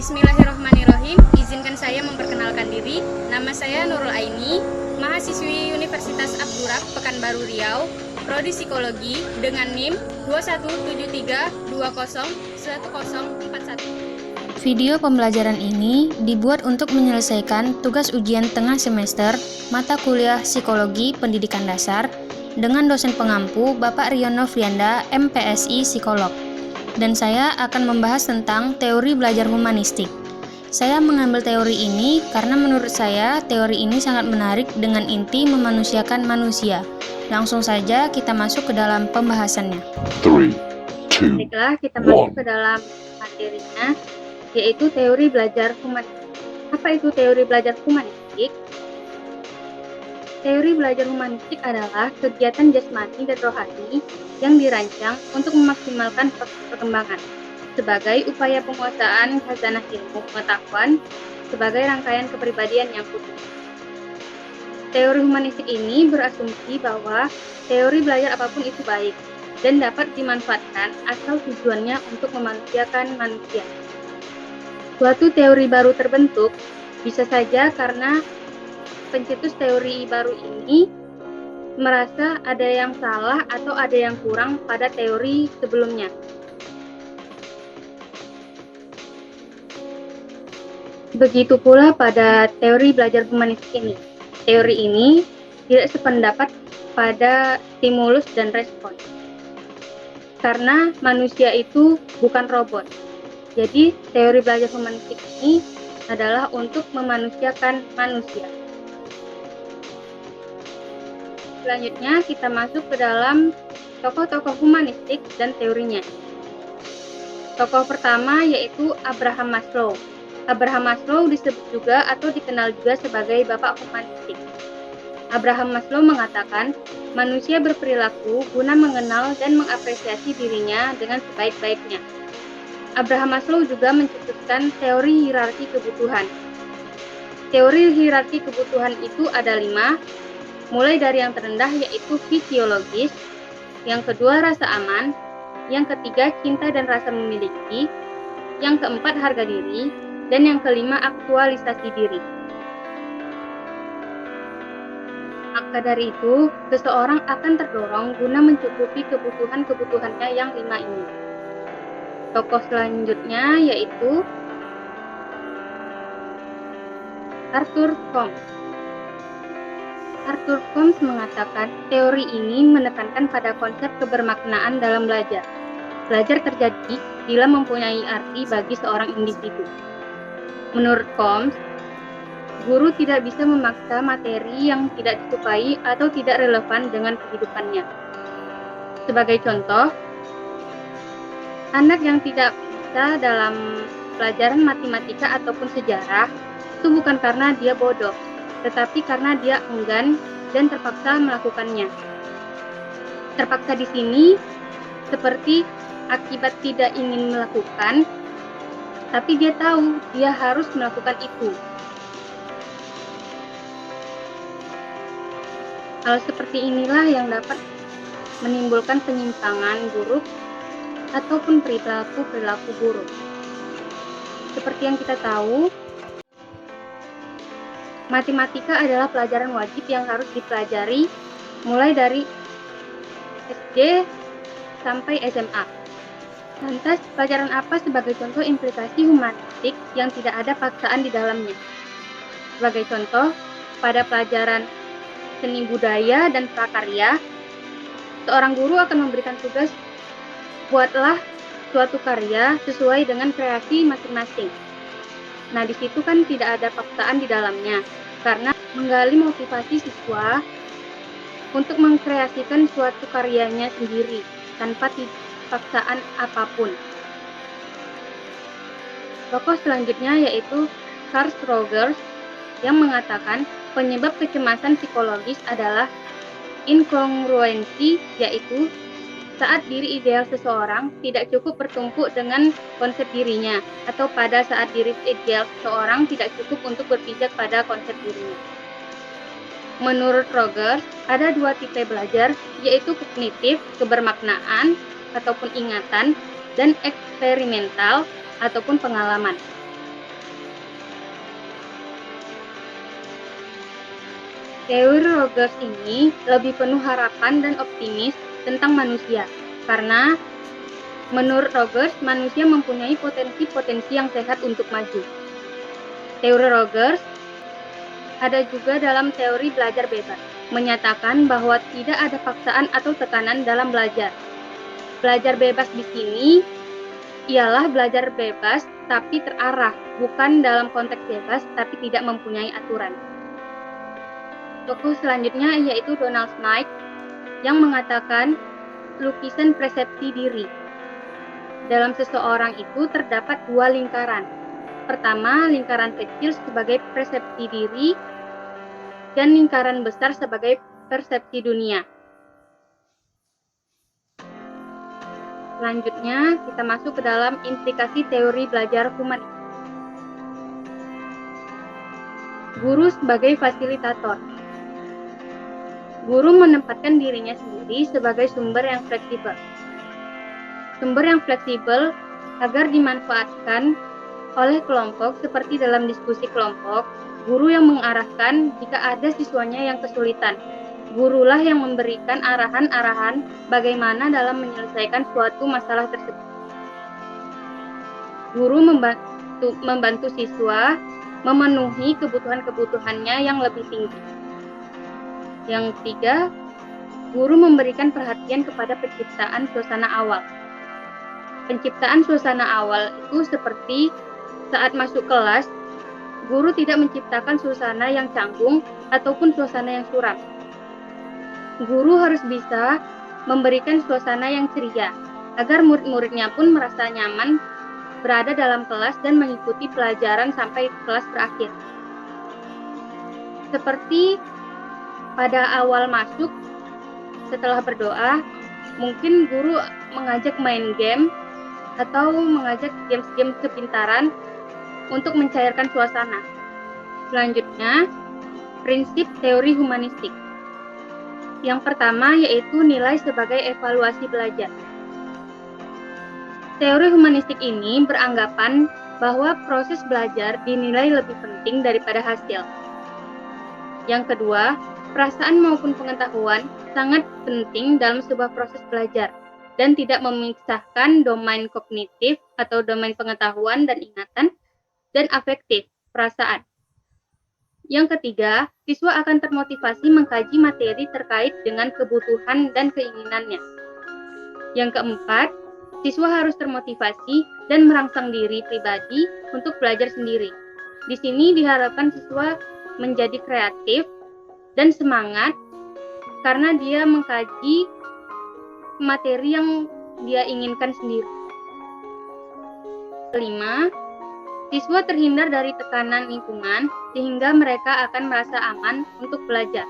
Bismillahirrahmanirrahim. Izinkan saya memperkenalkan diri. Nama saya Nurul Aini, mahasiswi Universitas Abdurraq Pekanbaru Riau, prodi Psikologi dengan NIM 2173201041. Video pembelajaran ini dibuat untuk menyelesaikan tugas ujian tengah semester mata kuliah Psikologi Pendidikan Dasar dengan dosen pengampu Bapak Riono Frianda, MPSI Psikolog. Dan saya akan membahas tentang teori belajar humanistik. Saya mengambil teori ini karena menurut saya teori ini sangat menarik dengan inti memanusiakan manusia. Langsung saja kita masuk ke dalam pembahasannya. 3, 2, Baiklah, kita masuk ke dalam materinya, yaitu teori belajar humanistik. Apa itu teori belajar humanistik? Teori belajar humanistik adalah kegiatan jasmani dan rohani yang dirancang untuk memaksimalkan perkembangan sebagai upaya penguasaan khazanah ilmu pengetahuan sebagai rangkaian kepribadian yang utuh. Teori humanistik ini berasumsi bahwa teori belajar apapun itu baik dan dapat dimanfaatkan asal tujuannya untuk memanusiakan manusia. Suatu teori baru terbentuk bisa saja karena pencetus teori baru ini merasa ada yang salah atau ada yang kurang pada teori sebelumnya. Begitu pula pada teori belajar humanistik ini. Teori ini tidak sependapat pada stimulus dan respon. Karena manusia itu bukan robot. Jadi, teori belajar humanistik ini adalah untuk memanusiakan manusia. Selanjutnya, kita masuk ke dalam tokoh-tokoh humanistik dan teorinya. Tokoh pertama yaitu Abraham Maslow. Abraham Maslow disebut juga atau dikenal juga sebagai Bapak Humanistik. Abraham Maslow mengatakan, manusia berperilaku guna mengenal dan mengapresiasi dirinya dengan sebaik-baiknya. Abraham Maslow juga mencetuskan teori hierarki kebutuhan. Teori hierarki kebutuhan itu ada 5, mulai dari yang terendah yaitu fisiologis, yang kedua rasa aman, yang ketiga cinta dan rasa memiliki, yang keempat harga diri, dan yang kelima aktualisasi diri. Maka dari itu, seseorang akan terdorong guna mencukupi kebutuhan-kebutuhannya yang 5 ini. Tokoh selanjutnya yaitu Arthur Combs. Arthur Combs mengatakan teori ini menekankan pada konsep kebermaknaan dalam belajar. Belajar terjadi bila mempunyai arti bagi seorang individu. Menurut Combs, guru tidak bisa memaksa materi yang tidak disukai atau tidak relevan dengan kehidupannya. Sebagai contoh, anak yang tidak bisa dalam pelajaran matematika ataupun sejarah itu bukan karena dia bodoh, tetapi karena dia enggan dan terpaksa melakukannya. Terpaksa di sini seperti akibat tidak ingin melakukan, tapi dia tahu dia harus melakukan itu. Hal seperti inilah yang dapat menimbulkan penyimpangan buruk ataupun perilaku buruk. Seperti yang kita tahu, matematika adalah pelajaran wajib yang harus dipelajari mulai dari SD sampai SMA. Lantas, pelajaran apa sebagai contoh implikasi humanistik yang tidak ada paksaan di dalamnya? Sebagai contoh, pada pelajaran seni budaya dan prakarya, seorang guru akan memberikan tugas, buatlah suatu karya sesuai dengan kreasi masing-masing. Nah, di situ kan tidak ada paksaan di dalamnya, karena menggali motivasi siswa untuk mengkreasikan suatu karyanya sendiri, tanpa paksaan apapun. Tokoh selanjutnya yaitu Carl Rogers yang mengatakan penyebab kecemasan psikologis adalah inkongruensi, yaitu saat diri ideal seseorang tidak cukup bertumpuk dengan konsep dirinya, atau pada saat diri ideal seseorang tidak cukup untuk berpijak pada konsep dirinya. Menurut Rogers, ada 2 tipe belajar, yaitu kognitif, kebermaknaan, ataupun ingatan, dan eksperimental, ataupun pengalaman. Teori Rogers ini lebih penuh harapan dan optimis tentang manusia, karena menurut Rogers, manusia mempunyai potensi-potensi yang sehat untuk maju. Teori Rogers ada juga dalam teori belajar bebas, menyatakan bahwa tidak ada paksaan atau tekanan dalam belajar. Belajar bebas di sini ialah belajar bebas tapi terarah, bukan dalam konteks bebas tapi tidak mempunyai aturan. Tokoh selanjutnya yaitu Donald Smith yang mengatakan lukisan persepsi diri. Dalam seseorang itu terdapat dua lingkaran. Pertama, lingkaran kecil sebagai persepsi diri dan lingkaran besar sebagai persepsi dunia. Selanjutnya, kita masuk ke dalam implikasi teori belajar humanistik. Guru sebagai fasilitator. Guru menempatkan dirinya sendiri sebagai sumber yang fleksibel. Sumber yang fleksibel agar dimanfaatkan oleh kelompok seperti dalam diskusi kelompok, guru yang mengarahkan jika ada siswanya yang kesulitan. Gurulah yang memberikan arahan-arahan bagaimana dalam menyelesaikan suatu masalah tersebut. Guru membantu siswa memenuhi kebutuhan-kebutuhannya yang lebih tinggi. Yang ketiga, guru memberikan perhatian kepada penciptaan suasana awal. Penciptaan suasana awal itu seperti saat masuk kelas, guru tidak menciptakan suasana yang canggung ataupun suasana yang suram. Guru harus bisa memberikan suasana yang ceria, agar murid-muridnya pun merasa nyaman berada dalam kelas dan mengikuti pelajaran sampai kelas berakhir. Seperti pada awal masuk, setelah berdoa, mungkin guru mengajak main game atau mengajak game-game kepintaran untuk mencairkan suasana. Selanjutnya, prinsip teori humanistik. Yang pertama yaitu nilai sebagai evaluasi belajar. Teori humanistik ini beranggapan bahwa proses belajar dinilai lebih penting daripada hasil. Yang kedua, perasaan maupun pengetahuan sangat penting dalam sebuah proses belajar dan tidak memisahkan domain kognitif atau domain pengetahuan dan ingatan dan afektif, perasaan. Yang ketiga, siswa akan termotivasi mengkaji materi terkait dengan kebutuhan dan keinginannya. Yang keempat, siswa harus termotivasi dan merangsang diri pribadi untuk belajar sendiri. Di sini diharapkan siswa menjadi kreatif dan semangat karena dia mengkaji materi yang dia inginkan sendiri. Kelima, siswa terhindar dari tekanan lingkungan sehingga mereka akan merasa aman untuk belajar.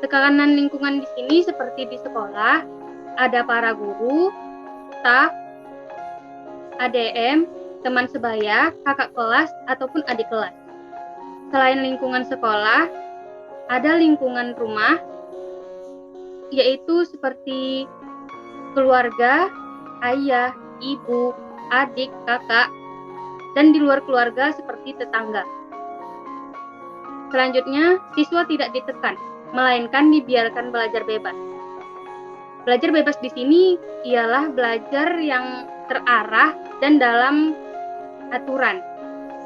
Tekanan lingkungan di sini seperti di sekolah, ada para guru, staf, ADM, teman sebaya, kakak kelas, ataupun adik kelas. Selain lingkungan sekolah, ada lingkungan rumah, yaitu seperti keluarga, ayah, ibu, adik, kakak, dan di luar keluarga seperti tetangga. Selanjutnya, siswa tidak ditekan, melainkan dibiarkan belajar bebas. Belajar bebas di sini ialah belajar yang terarah dan dalam aturan.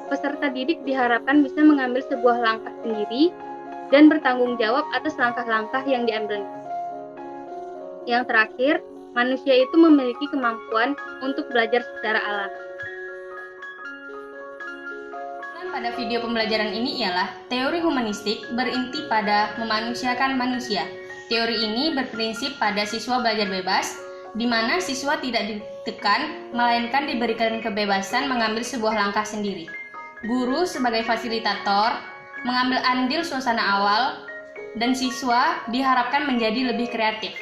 Peserta didik diharapkan bisa mengambil sebuah langkah sendiri dan bertanggung jawab atas langkah-langkah yang diambilnya. Yang terakhir, manusia itu memiliki kemampuan untuk belajar secara alami. Pada video pembelajaran ini ialah teori humanistik berinti pada memanusiakan manusia. Teori ini berprinsip pada siswa belajar bebas, di mana siswa tidak ditekan, melainkan diberikan kebebasan mengambil sebuah langkah sendiri. Guru sebagai fasilitator mengambil andil suasana awal, dan siswa diharapkan menjadi lebih kreatif.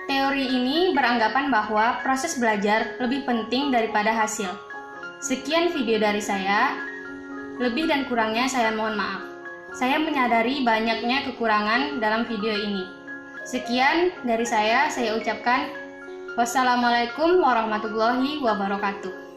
Teori ini beranggapan bahwa proses belajar lebih penting daripada hasil. Sekian video dari saya. Lebih dan kurangnya saya mohon maaf. Saya menyadari banyaknya kekurangan dalam video ini. Sekian dari saya ucapkan wassalamualaikum warahmatullahi wabarakatuh.